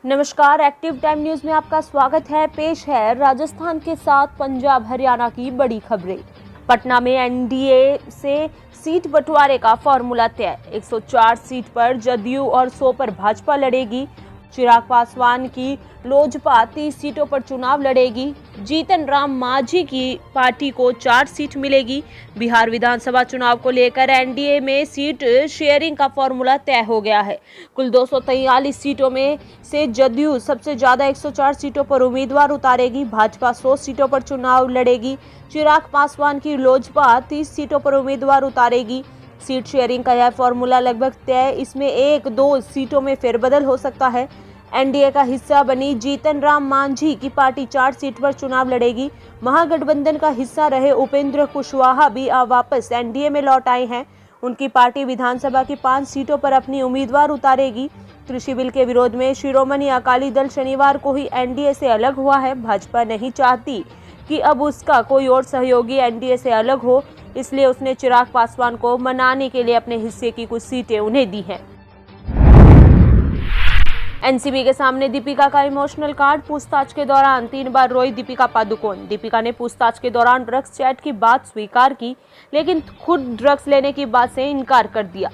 नमस्कार, active time news में आपका स्वागत है। पेश है राजस्थान के साथ पंजाब हरियाणा की बड़ी खबरें। पटना में एनडीए से सीट बंटवारे का फॉर्मूला तय। 104 सीट पर जदयू और 100 पर भाजपा लड़ेगी। चिराग पासवान की लोजपा 30 सीटों पर चुनाव लड़ेगी। जीतन राम मांझी की पार्टी को 4 सीट मिलेगी। बिहार विधानसभा चुनाव को लेकर एनडीए में सीट शेयरिंग का फॉर्मूला तय हो गया है। कुल 243 सीटों में से जदयू सबसे ज्यादा 104 सीटों पर उम्मीदवार उतारेगी। भाजपा 100 सीटों पर चुनाव लड़ेगी। चिराग पासवान की लोजपा 30 सीटों पर उम्मीदवार उतारेगी। सीट शेयरिंग का यह फॉर्मूला लगभग तय। इसमें 1-2 सीटों में फेरबदल हो सकता है। एनडीए का हिस्सा बनी जीतन राम मांझी की पार्टी 4 सीट पर चुनाव लड़ेगी। महागठबंधन का हिस्सा रहे उपेंद्र कुशवाहा भी वापस एनडीए में लौट आए हैं। उनकी पार्टी विधानसभा की 5 सीटों पर अपनी उम्मीदवार उतारेगी। कृषि बिल के विरोध में शिरोमणि अकाली दल शनिवार को ही एनडीए से अलग हुआ है। भाजपा नहीं चाहती कि अब उसका कोई और सहयोगी एनडीए से अलग हो, इसलिए उसने चिराग पासवान को मनाने के लिए अपने हिस्से की कुछ सीटें उन्हें दी हैं। एनसीबी के सामने दीपिका का इमोशनल कार्ड। पूछताछ के दौरान 3 बार रोई दीपिका पादुकोण। दीपिका ने पूछताछ के दौरान ड्रग्स चैट की बात स्वीकार की, लेकिन खुद ड्रग्स लेने की बात से इनकार कर दिया।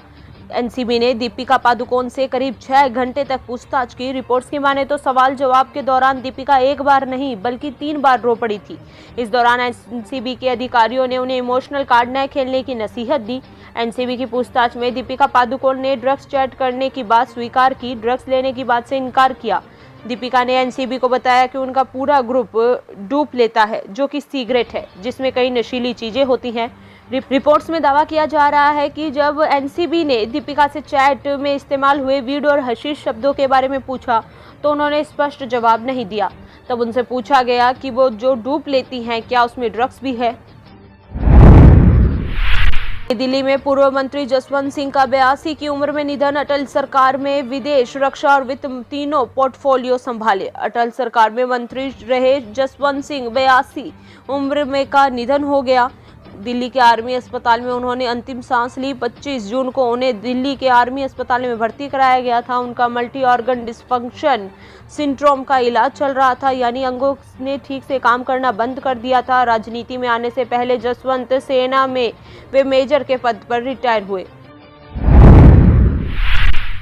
एनसीबी ने दीपिका पादुकोण से करीब 6 घंटे तक पूछताछ की। रिपोर्ट्स की माने तो सवाल जवाब के दौरान दीपिका 1 बार नहीं बल्कि 3 बार रो पड़ी थी। इस दौरान एनसीबी के अधिकारियों ने उन्हें इमोशनल कार्ड न खेलने की नसीहत दी। एनसीबी की पूछताछ में दीपिका पादुकोण ने ड्रग्स चैट करने की बात स्वीकार की, ड्रग्स लेने की बात से इनकार किया। दीपिका ने एनसीबी को बताया कि उनका पूरा ग्रुप डूप लेता है, जो कि सिगरेट है जिसमें कई नशीली चीजें होती हैं। रिपोर्ट्स में दावा किया जा रहा है कि जब एनसीबी ने दीपिका से चैट में इस्तेमाल हुए वीड और हशीश शब्दों के बारे में पूछा तो उन्होंने स्पष्ट जवाब नहीं दिया। तब उनसे पूछा गया कि वो जो डूप लेती हैं क्या उसमें ड्रग्स भी है। दिल्ली में पूर्व मंत्री जसवंत सिंह का 82 की उम्र में निधन। अटल सरकार में विदेश, रक्षा और वित्त तीनों पोर्टफोलियो संभाले। अटल सरकार में मंत्री रहे जसवंत सिंह 82 उम्र में का निधन हो गया। दिल्ली के आर्मी अस्पताल में उन्होंने अंतिम सांस ली। 25 जून को उन्हें दिल्ली के आर्मी अस्पताल में भर्ती कराया गया था। उनका मल्टी ऑर्गन डिस्फंक्शन सिंड्रोम का इलाज चल रहा था, यानी अंगों ने ठीक से काम करना बंद कर दिया था। राजनीति में आने से पहले जसवंत सेना में वे मेजर के पद पर रिटायर हुए।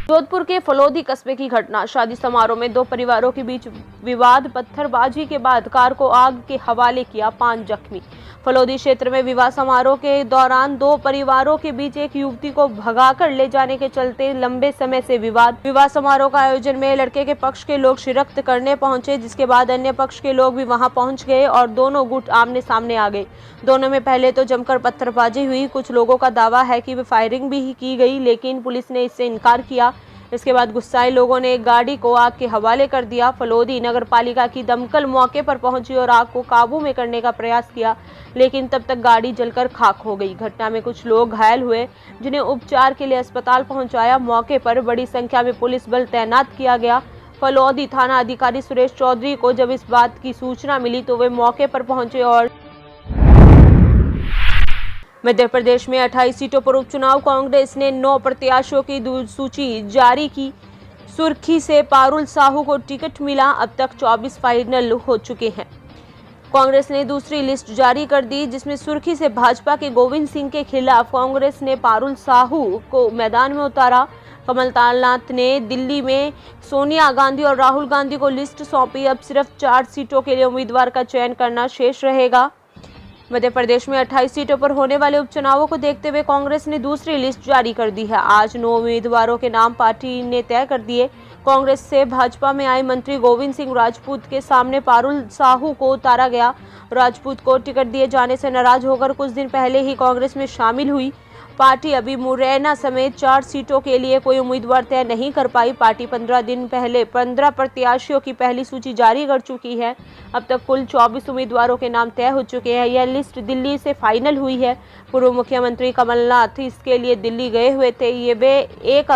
जोधपुर के फलोदी कस्बे की घटना। शादी समारोह में 2 परिवारों के बीच विवाद। पत्थरबाजी के बाद कार को आग के हवाले किया, 5 जख्मी। फलोदी क्षेत्र में विवाह समारोह के दौरान 2 परिवारों के बीच एक युवती को भगाकर ले जाने के चलते लंबे समय से विवाह समारोह का आयोजन में लड़के के पक्ष के लोग शिरकत करने पहुंचे, जिसके बाद अन्य पक्ष के लोग भी वहां पहुंच गए और दोनों गुट आमने सामने आ गए। दोनों में पहले तो जमकर पत्थरबाजी हुई। कुछ लोगों का दावा है कि फायरिंग भी की गई, लेकिन पुलिस ने इससे इनकार किया। इसके बाद गुस्साए लोगों ने एक गाड़ी को आग के हवाले कर दिया। फलोदी नगर पालिका की दमकल मौके पर पहुंची और आग को काबू में करने का प्रयास किया, लेकिन तब तक गाड़ी जलकर खाक हो गई। घटना में कुछ लोग घायल हुए, जिन्हें उपचार के लिए अस्पताल पहुंचाया। मौके पर बड़ी संख्या में पुलिस बल तैनात किया गया। फलोदी थाना अधिकारी सुरेश चौधरी को जब इस बात की सूचना मिली तो वे मौके पर पहुंचे और मध्य प्रदेश में 28 सीटों पर उपचुनाव। कांग्रेस ने 9 प्रत्याशियों की सूची जारी की। सुर्खी से पारुल साहू को टिकट मिला। अब तक 24 फाइनल हो चुके हैं। कांग्रेस ने दूसरी लिस्ट जारी कर दी, जिसमें सुर्खी से भाजपा के गोविंद सिंह के खिलाफ कांग्रेस ने पारुल साहू को मैदान में उतारा। कमलनाथ ने दिल्ली में सोनिया गांधी और राहुल गांधी को लिस्ट सौंपी। अब सिर्फ 4 सीटों के लिए उम्मीदवार का चयन करना शेष रहेगा। मध्य प्रदेश में 28 सीटों पर होने वाले उपचुनावों को देखते हुए कांग्रेस ने दूसरी लिस्ट जारी कर दी है। आज 9 उम्मीदवारों के नाम पार्टी ने तय कर दिए। कांग्रेस से भाजपा में आए मंत्री गोविंद सिंह राजपूत के सामने पारुल साहू को उतारा गया। राजपूत को टिकट दिए जाने से नाराज होकर कुछ दिन पहले ही कांग्रेस में शामिल हुई। पार्टी अभी मुरैना समेत 4 सीटों के लिए कोई उम्मीदवार तय नहीं कर पाई। पार्टी 15 दिन पहले 15 प्रत्याशियों की पहली सूची जारी कर चुकी है। अब तक कुल 24 उम्मीदवारों के नाम तय हो चुके हैं। यह लिस्ट दिल्ली से फाइनल हुई है। पूर्व मुख्यमंत्री कमलनाथ इसके लिए दिल्ली गए हुए थे। वे एक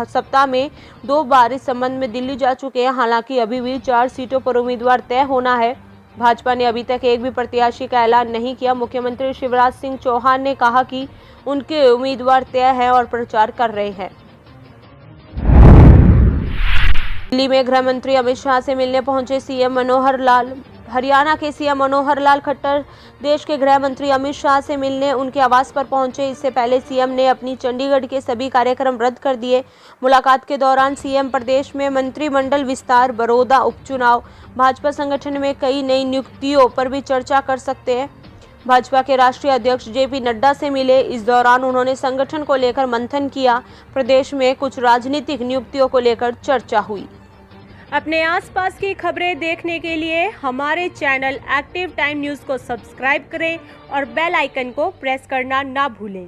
सप्ताह में 2 बार इस संबंध में दिल्ली जा चुके हैं। हालांकि अभी भी 4 सीटों पर उम्मीदवार तय होना है। भाजपा ने अभी तक एक भी प्रत्याशी का ऐलान नहीं किया। मुख्यमंत्री शिवराज सिंह चौहान ने कहा कि उनके उम्मीदवार तय हैं और प्रचार कर रहे हैं। दिल्ली में गृह मंत्री अमित शाह से मिलने पहुंचे सीएम मनोहर लाल। हरियाणा के सीएम मनोहर लाल खट्टर देश के गृह मंत्री अमित शाह से मिलने उनके आवास पर पहुंचे। इससे पहले सीएम ने अपनी चंडीगढ़ के सभी कार्यक्रम रद्द कर दिए। मुलाकात के दौरान सीएम प्रदेश में मंत्रिमंडल विस्तार, बड़ौदा उपचुनाव, भाजपा संगठन में कई नई नियुक्तियों पर भी चर्चा कर सकते हैं। भाजपा के राष्ट्रीय अध्यक्ष जेपी नड्डा से मिले। इस दौरान उन्होंने संगठन को लेकर मंथन किया। प्रदेश में कुछ राजनीतिक नियुक्तियों को लेकर चर्चा हुई। अपने आसपास की खबरें देखने के लिए हमारे चैनल एक्टिव टाइम न्यूज़ को सब्सक्राइब करें और बेल आइकन को प्रेस करना ना भूलें।